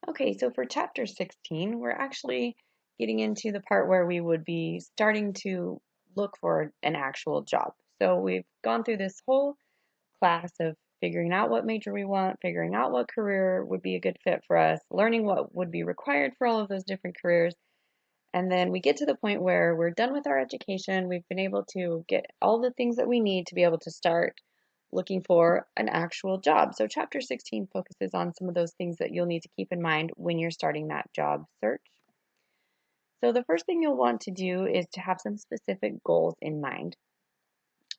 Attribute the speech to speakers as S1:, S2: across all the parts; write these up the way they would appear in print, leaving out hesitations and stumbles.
S1: Okay, so for chapter 16, we're actually getting into the part where we would be starting to look for an actual job. So we've gone through this whole class of figuring out what major we want, figuring out what career would be a good fit for us, learning what would be required for all of those different careers. And then we get to the point where we're done with our education. We've been able to get all the things that we need to be able to start looking for an actual job. So, chapter 16 focuses on some of those things that you'll need to keep in mind when you're starting that job search. So, the first thing you'll want to do is to have some specific goals in mind.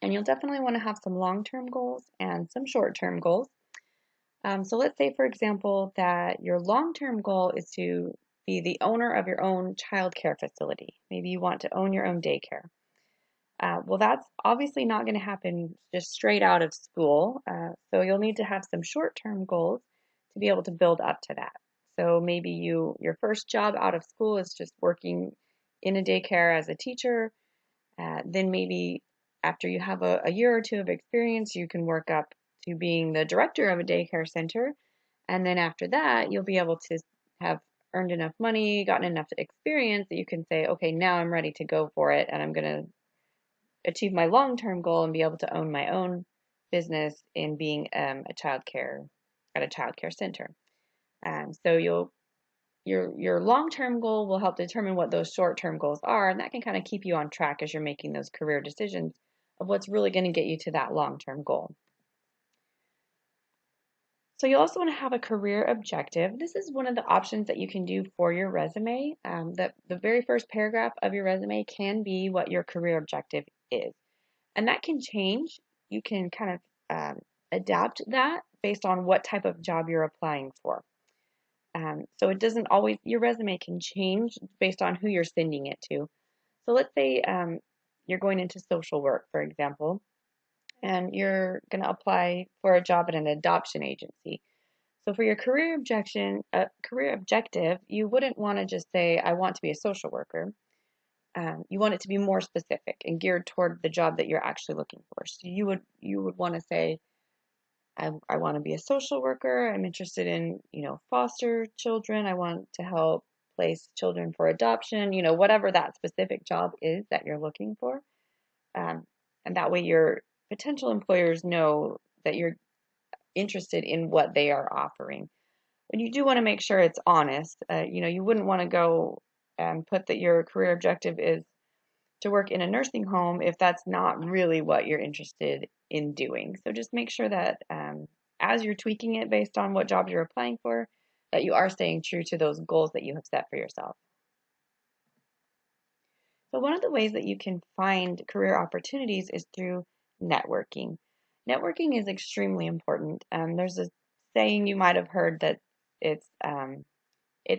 S1: And you'll definitely want to have some long term goals and some short term goals. So let's say, for example, that your long-term goal is to be the owner of your own child care facility. Maybe you want to own your own daycare. Well, that's obviously not going to happen just straight out of school. So you'll need to have some short-term goals to be able to build up to that. So maybe your first job out of school is just working in a daycare as a teacher. Then maybe after you have a year or two of experience, you can work up to being the director of a daycare center. And then after that, you'll be able to have earned enough money, gotten enough experience that you can say, okay, now I'm ready to go for it, and I'm going to achieve my long-term goal and be able to own my own business in being a child care at a child care center. So your long-term goal will help determine what those short-term goals are, and that can kind of keep you on track as you're making those career decisions of what's really going to get you to that long-term goal. So you also want to have a career objective. This is one of the options that you can do for your resume. The very first paragraph of your resume can be what your career objective is. And that can change. You can kind of adapt that based on what type of job you're applying for. So it doesn't always, your resume can change based on who you're sending it to. So let's say you're going into social work, for example, and you're going to apply for a job at an adoption agency. So for your career objective, you wouldn't want to just say, I want to be a social worker. You want it to be more specific and geared toward the job that you're actually looking for. So you would want to say, I want to be a social worker. I'm interested in, foster children. I want to help place children for adoption, whatever that specific job is that you're looking for. And that way your potential employers know that you're interested in what they are offering. But you do want to make sure it's honest. You wouldn't want to go and put that your career objective is to work in a nursing home if that's not really what you're interested in doing. So just make sure that as you're tweaking it based on what jobs you're applying for, that you are staying true to those goals that you have set for yourself. So one of the ways that you can find career opportunities is through networking. Networking is extremely important. There's a saying you might have heard that it's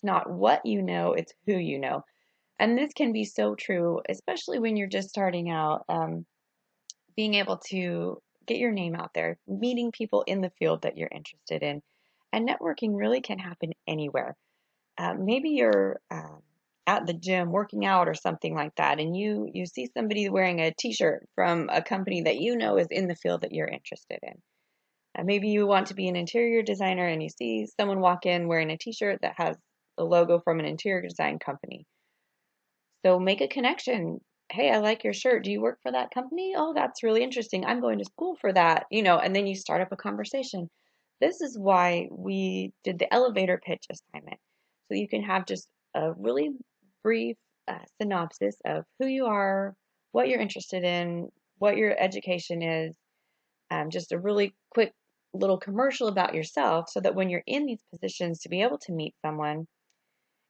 S1: not what you know, it's who you know. And this can be so true, especially when you're just starting out, being able to get your name out there, meeting people in the field that you're interested in. And networking really can happen anywhere. Maybe you're at the gym working out or something like that, and you see somebody wearing a t-shirt from a company that you know is in the field that you're interested in. Maybe you want to be an interior designer and you see someone walk in wearing a t-shirt that has the logo from an interior design company. So make a connection. Hey, I like your shirt. Do you work for that company? Oh, that's really interesting. I'm going to school for that, and then you start up a conversation. This is why we did the elevator pitch assignment. So you can have just a really brief synopsis of who you are, what you're interested in, what your education is, just a really quick little commercial about yourself so that when you're in these positions to be able to meet someone,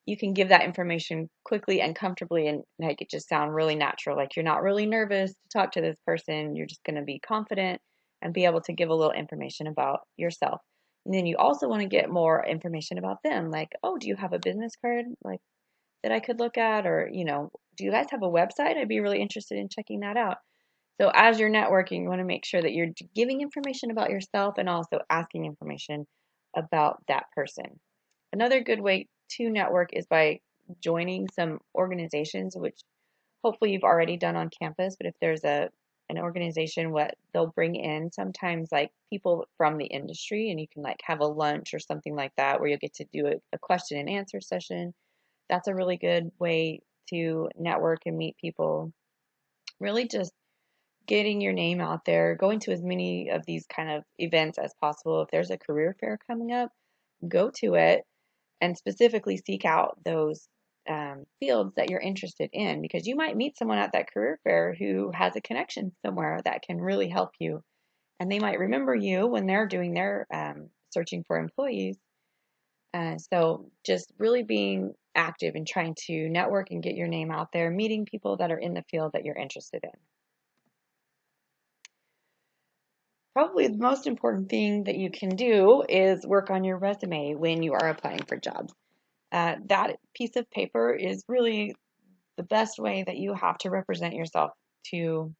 S1: you can give that information quickly and comfortably and make it just sound really natural. Like you're not really nervous to talk to this person. You're just going to be confident and be able to give a little information about yourself. And then you also want to get more information about them. Like, oh, do you have a business card like that I could look at? Or, do you guys have a website? I'd be really interested in checking that out. So as you're networking, you want to make sure that you're giving information about yourself and also asking information about that person. Another good way to network is by joining some organizations, which hopefully you've already done on campus. But if there's an an organization, what they'll bring in sometimes like people from the industry, and you can like have a lunch or something like that where you'll get to do a question and answer session. That's a really good way to network and meet people. Really just getting your name out there, going to as many of these kind of events as possible. If there's a career fair coming up, go to it and specifically seek out those fields that you're interested in, because you might meet someone at that career fair who has a connection somewhere that can really help you. And they might remember you when they're doing their searching for employees. So just really being active and trying to network and get your name out there, meeting people that are in the field that you're interested in. Probably the most important thing that you can do is work on your resume when you are applying for jobs. That piece of paper is really the best way that you have to represent yourself to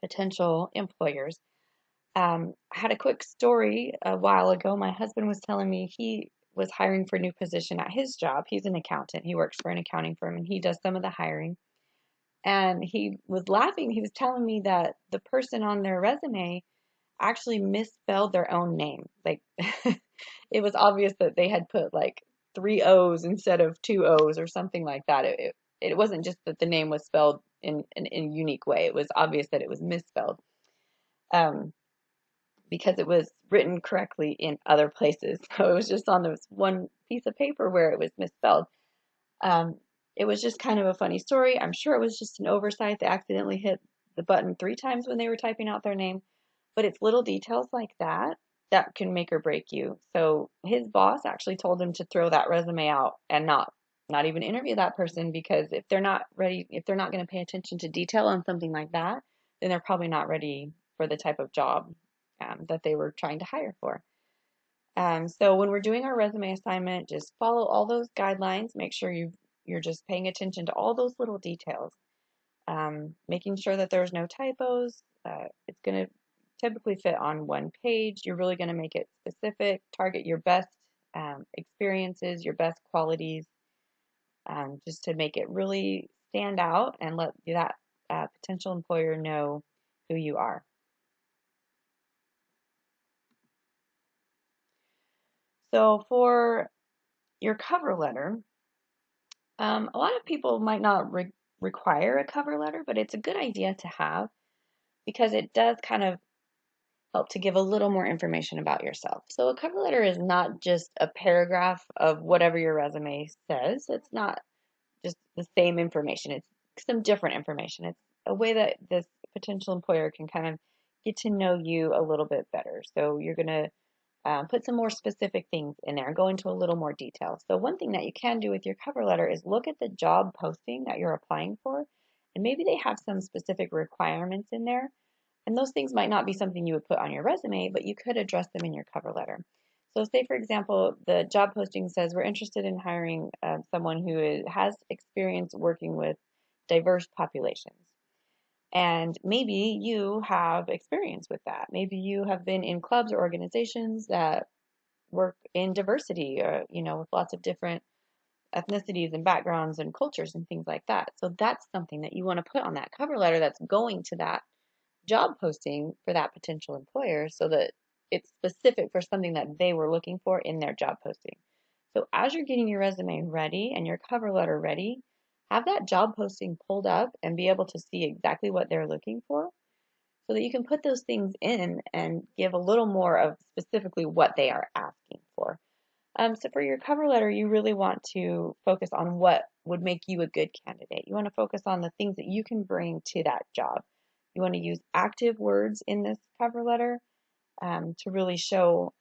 S1: potential employers. I had a quick story a while ago. My husband was telling me he was hiring for a new position at his job. He's an accountant. He works for an accounting firm and he does some of the hiring. And he was laughing. He was telling me that the person on their resume actually misspelled their own name. Like it was obvious that they had put like three O's instead of two O's or something like that. It wasn't just that the name was spelled in a unique way. It was obvious that it was misspelled. Because it was written correctly in other places. So it was just on this one piece of paper where it was misspelled. Um, it was just kind of a funny story. I'm sure it was just an oversight. They accidentally hit the button 3 times when they were typing out their name. But it's little details like that that can make or break you. So his boss actually told him to throw that resume out and not even interview that person, because if they're not ready, if they're not going to pay attention to detail on something like that, then they're probably not ready for the type of job that they were trying to hire for. So when we're doing our resume assignment, just follow all those guidelines. Make sure you're just paying attention to all those little details, making sure that there's no typos. It's going to typically fit on one page. You're really going to make it specific, target your best experiences, your best qualities, just to make it really stand out and let that potential employer know who you are. So for your cover letter, a lot of people might not require a cover letter, but it's a good idea to have because it does kind of help to give a little more information about yourself. So a cover letter is not just a paragraph of whatever your resume says. It's not just the same information. It's some different information. It's a way that this potential employer can kind of get to know you a little bit better. So you're going to put some more specific things in there and go into a little more detail. So one thing that you can do with your cover letter is look at the job posting that you're applying for, and maybe they have some specific requirements in there. And those things might not be something you would put on your resume, but you could address them in your cover letter. So say, for example, the job posting says we're interested in hiring someone who has experience working with diverse populations. And maybe you have experience with that. Maybe you have been in clubs or organizations that work in diversity, or, with lots of different ethnicities and backgrounds and cultures and things like that. So that's something that you want to put on that cover letter that's going to that job posting for that potential employer, so that it's specific for something that they were looking for in their job posting. So as you're getting your resume ready and your cover letter ready, have that job posting pulled up and be able to see exactly what they're looking for, so that you can put those things in and give a little more of specifically what they are asking for. So for your cover letter, you really want to focus on what would make you a good candidate. You want to focus on the things that you can bring to that job. You want to use active words in this cover letter to really show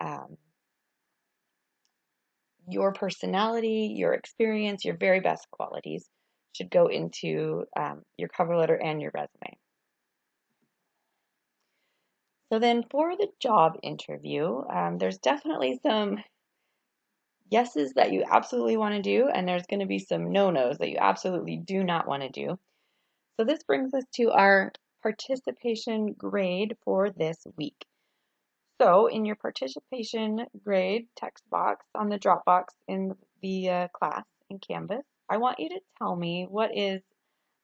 S1: your personality, your experience, your very best qualities should go into your cover letter and your resume. So then for the job interview, there's definitely some yeses that you absolutely want to do, and there's going to be some no-nos that you absolutely do not want to do. So this brings us to our participation grade for this week. So in your participation grade text box on the drop box in the class in Canvas, I want you to tell me what is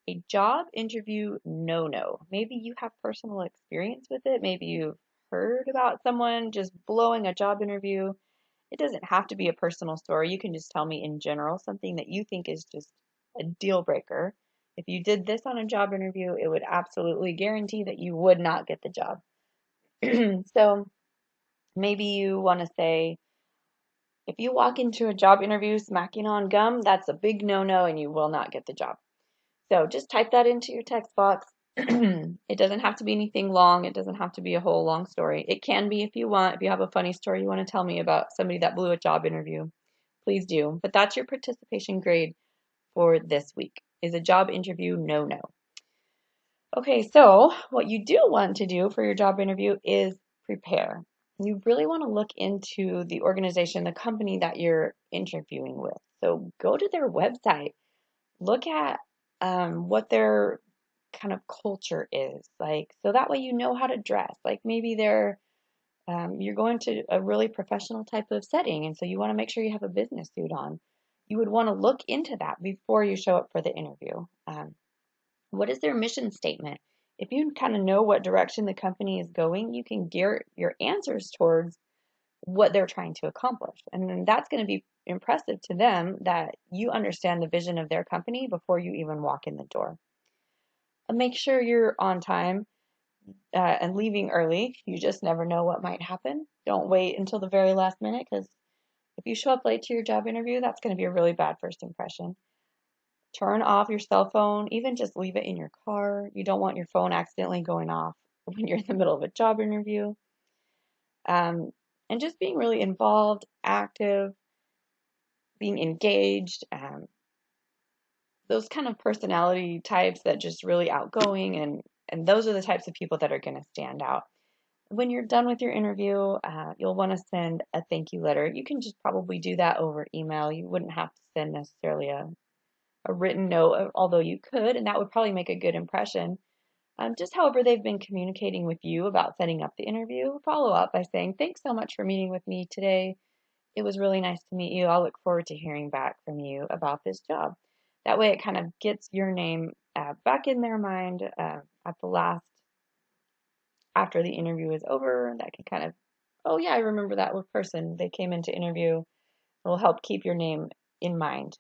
S1: A job interview no-no. Maybe you have personal experience with it. Maybe you've heard about someone just blowing a job interview. It doesn't have to be a personal story. You can just tell me in general something that you think is just a deal breaker. If you did this on a job interview, it would absolutely guarantee that you would not get the job. So maybe you want to say, if you walk into a job interview smacking on gum, that's a big no-no and you will not get the job. So just type that into your text box. It doesn't have to be anything long. It doesn't have to be a whole long story. It can be if you want. If you have a funny story you want to tell me about somebody that blew a job interview, please do. But that's your participation grade for this week, is a job interview no-no. Okay, so what you do want to do for your job interview is prepare. You really want to look into the organization, the company that you're interviewing with. So go to their website, look at what their kind of culture is like, so that way you know how to dress. Like maybe you're going to a really professional type of setting, and so you want to make sure you have a business suit on. You would want to look into that before you show up for the interview. What is their mission statement? If you kind of know what direction the company is going, you can gear your answers towards what they're trying to accomplish. And then that's going to be impressive to them that you understand the vision of their company before you even walk in the door. And make sure you're on time and leaving early. You just never know what might happen. Don't wait until the very last minute, because if you show up late to your job interview, that's going to be a really bad first impression. Turn off your cell phone, even just leave it in your car. You don't want your phone accidentally going off when you're in the middle of a job interview. Um, and just being really involved, active, being engaged, those kind of personality types that just really outgoing, and those are the types of people that are going to stand out. When you're done with your interview, you'll want to send a thank you letter. You can just probably do that over email. You wouldn't have to send necessarily a written note, although you could, and that would probably make a good impression. Just however they've been communicating with you about setting up the interview, follow up by saying, thanks so much for meeting with me today. It was really nice to meet you. I'll look forward to hearing back from you about this job. That way it kind of gets your name back in their mind at the last, after the interview is over. That can kind of, oh yeah, I remember that person. They came in to interview. It will help keep your name in mind